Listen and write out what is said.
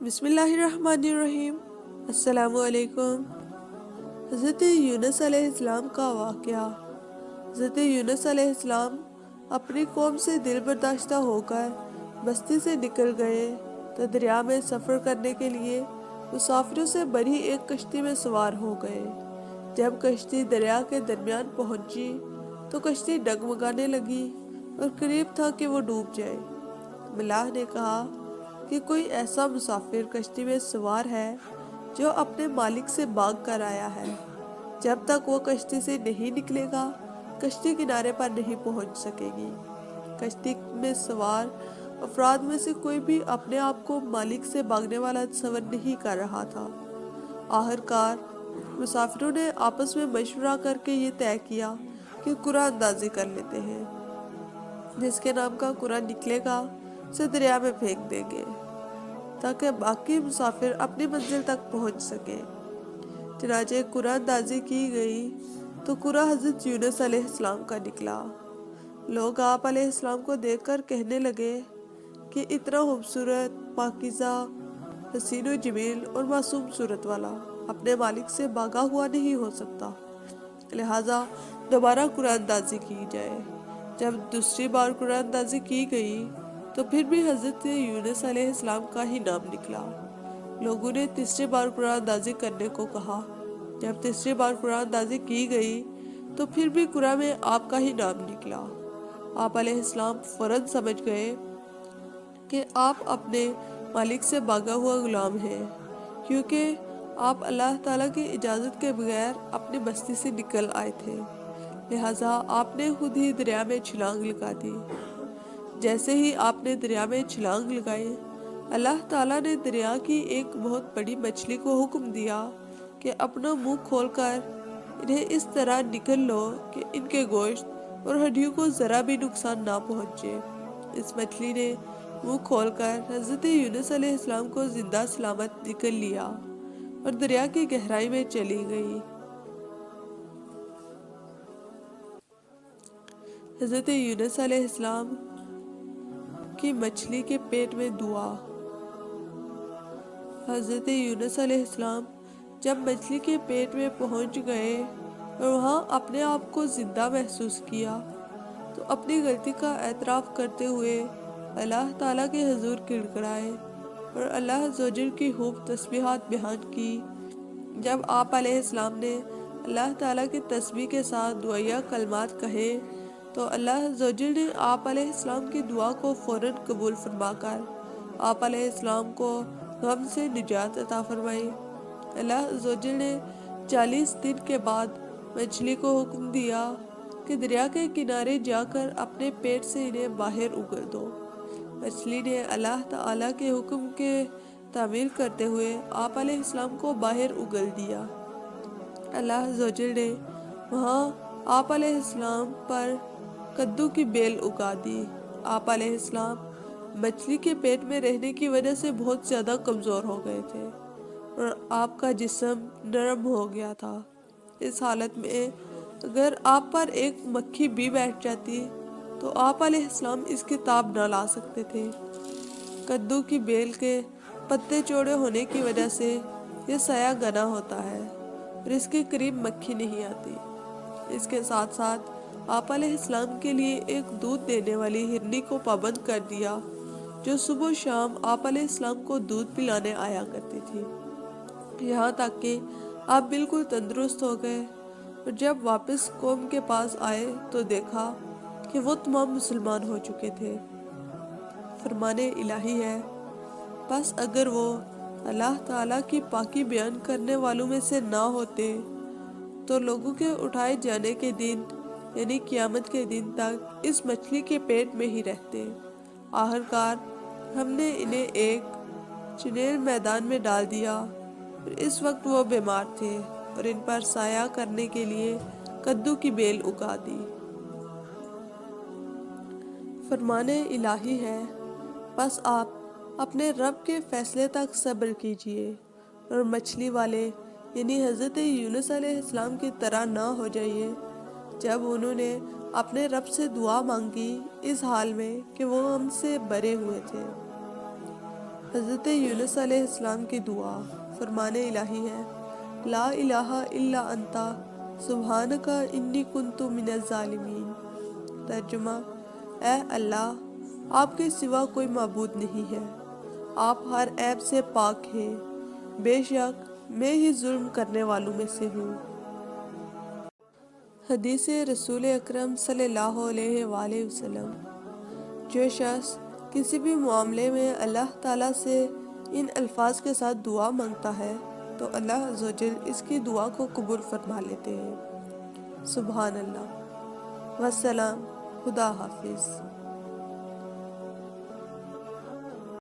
بسم اللہ الرحمن الرحیم۔ السلام علیکم۔ حضرت یونس علیہ السلام کا واقعہ۔ حضرت یونس علیہ السلام اپنی قوم سے دل برداشتہ ہو کر بستی سے نکل گئے تو دریا میں سفر کرنے کے لیے مسافروں سے بڑی ایک کشتی میں سوار ہو گئے۔ جب کشتی دریا کے درمیان پہنچی تو کشتی ڈگمگانے لگی اور قریب تھا کہ وہ ڈوب جائے۔ ملاح نے کہا کہ کوئی ایسا مسافر کشتی میں سوار ہے جو اپنے مالک سے بھاگ کر آیا ہے۔ جب تک وہ کشتی سے نہیں نکلے گا کشتی کنارے پر نہیں پہنچ سکے گی۔ کشتی میں سوار افراد میں سے کوئی بھی اپنے آپ کو مالک سے بھاگنے والا تصور نہیں کر رہا تھا۔ آخرکار مسافروں نے آپس میں مشورہ کر کے یہ طے کیا کہ قرعہ اندازی کر لیتے ہیں، جس کے نام کا قرعہ نکلے گا اسے دریا میں پھینک دیں گے تاکہ باقی مسافر اپنی منزل تک پہنچ سکیں۔ چنانچہ قرعہ اندازی کی گئی تو قرعہ حضرت یونس علیہ السلام کا نکلا۔ لوگ آپ علیہ السلام کو دیکھ کر کہنے لگے کہ اتنا خوبصورت، پاکیزہ، حسین و جمیل اور معصوم صورت والا اپنے مالک سے بھاگا ہوا نہیں ہو سکتا، لہٰذا دوبارہ قرعہ اندازی کی جائے۔ جب دوسری بار قرعہ اندازی کی گئی تو پھر بھی حضرت یونس علیہ السلام کا ہی نام نکلا۔ لوگوں نے تیسری بار قرعہ اندازی کرنے کو کہا۔ جب تیسری بار قرعہ اندازی کی گئی تو پھر بھی قرعہ میں آپ کا ہی نام نکلا۔ آپ علیہ السلام فوراً سمجھ گئے کہ آپ اپنے مالک سے بھاگا ہوا غلام ہیں، کیونکہ آپ اللہ تعالیٰ کی اجازت کے بغیر اپنی بستی سے نکل آئے تھے، لہٰذا آپ نے خود ہی دریا میں چھلانگ لگا دی۔ جیسے ہی آپ نے دریا میں چھلانگ لگائی، اللہ تعالیٰ نے دریا کی ایک بہت بڑی مچھلی کو حکم دیا کہ اپنا منہ کھول کر انہیں اس طرح نگل لو کہ ان کے گوشت اور ہڈیوں کو ذرا بھی نقصان نہ پہنچے۔ اس مچھلی نے منہ کھول کر حضرت یونس علیہ السلام کو زندہ سلامت نگل لیا اور دریا کی گہرائی میں چلی گئی۔ حضرت یونس علیہ السلام کی مچھلی کے پیٹ میں دعا۔ حضرت یونس علیہ السلام جب مچھلی کے پیٹ میں پہنچ گئے اور وہاں اپنے آپ کو زندہ محسوس کیا تو اپنی غلطی کا اعتراف کرتے ہوئے اللہ تعالیٰ کے حضور گڑ گڑائے اور اللہ عز و جل کی خوب تسبیحات بیان کی۔ جب آپ علیہ السلام نے اللہ تعالیٰ کی تسبیح کے ساتھ دعائیہ کلمات کہے تو اللہ عز و جل نے آپ علیہ السلام کی دعا کو فوراً قبول فرما کر آپ علیہ السلام کو غم سے نجات عطا فرمائی۔ اللہ عز و جل نے 40 دن کے بعد مچھلی کو حکم دیا کہ دریا کے کنارے جا کر اپنے پیٹ سے انہیں باہر اگل دو۔ مچھلی نے اللہ تعالیٰ کے حکم کے تعمیل کرتے ہوئے آپ علیہ السلام کو باہر اگل دیا۔ اللہ عز و جل نے وہاں آپ علیہ السلام پر کدو کی بیل اگا دی۔ آپ علیہ السلام مچھلی کے پیٹ میں رہنے کی وجہ سے بہت زیادہ کمزور ہو گئے تھے اور آپ کا جسم نرم ہو گیا تھا۔ اس حالت میں اگر آپ پر ایک مکھی بھی بیٹھ جاتی تو آپ علیہ السلام اس کی تاب نہ لا سکتے تھے۔ کدو کی بیل کے پتے چوڑے ہونے کی وجہ سے یہ سایہ گنا ہوتا ہے اور اس کے قریب مکھی نہیں آتی۔ اس کے ساتھ ساتھ آپ علیہ السلام کے لیے ایک دودھ دینے والی ہرنی کو پابند کر دیا جو صبح و شام آپ علیہ السلام کو دودھ پلانے آیا کرتی تھی، یہاں تک کہ آپ بالکل تندرست ہو گئے۔ اور جب واپس قوم کے پاس آئے تو دیکھا کہ وہ تمام مسلمان ہو چکے تھے۔ فرمان الہی ہے، بس اگر وہ اللہ تعالیٰ کی پاکی بیان کرنے والوں میں سے نہ ہوتے تو لوگوں کے اٹھائے جانے کے دن یعنی قیامت کے دن تک اس مچھلی کے پیٹ میں ہی رہتے۔ آخرکار ہم نے انہیں ایک چنیل میدان میں ڈال دیا اور اس وقت وہ بیمار تھے اور ان پر سایہ کرنے کے لیے کدو کی بیل اگا دی۔ فرمان الہی ہے، بس آپ اپنے رب کے فیصلے تک صبر کیجئے اور مچھلی والے یعنی حضرت یونس علیہ السلام کی طرح نہ ہو جائیے جب انہوں نے اپنے رب سے دعا مانگی اس حال میں کہ وہ ہم سے برے ہوئے تھے۔ حضرت یونس علیہ السلام کی دعا فرمان الہی ہے، لا الہ الا انت سبحانک انی کنت من الظالمین۔ ترجمہ: اے اللہ، آپ کے سوا کوئی معبود نہیں ہے، آپ ہر عیب سے پاک ہیں، بے شک میں ہی ظلم کرنے والوں میں سے ہوں۔ حدیث رسول اکرم صلی اللہ علیہ وآلہ وسلم: جو شخص کسی بھی معاملے میں اللہ تعالیٰ سے ان الفاظ کے ساتھ دعا مانگتا ہے تو اللہ عز و جل اس کی دعا کو قبول فرما لیتے ہیں۔ سبحان اللہ۔ والسلام۔ خدا حافظ۔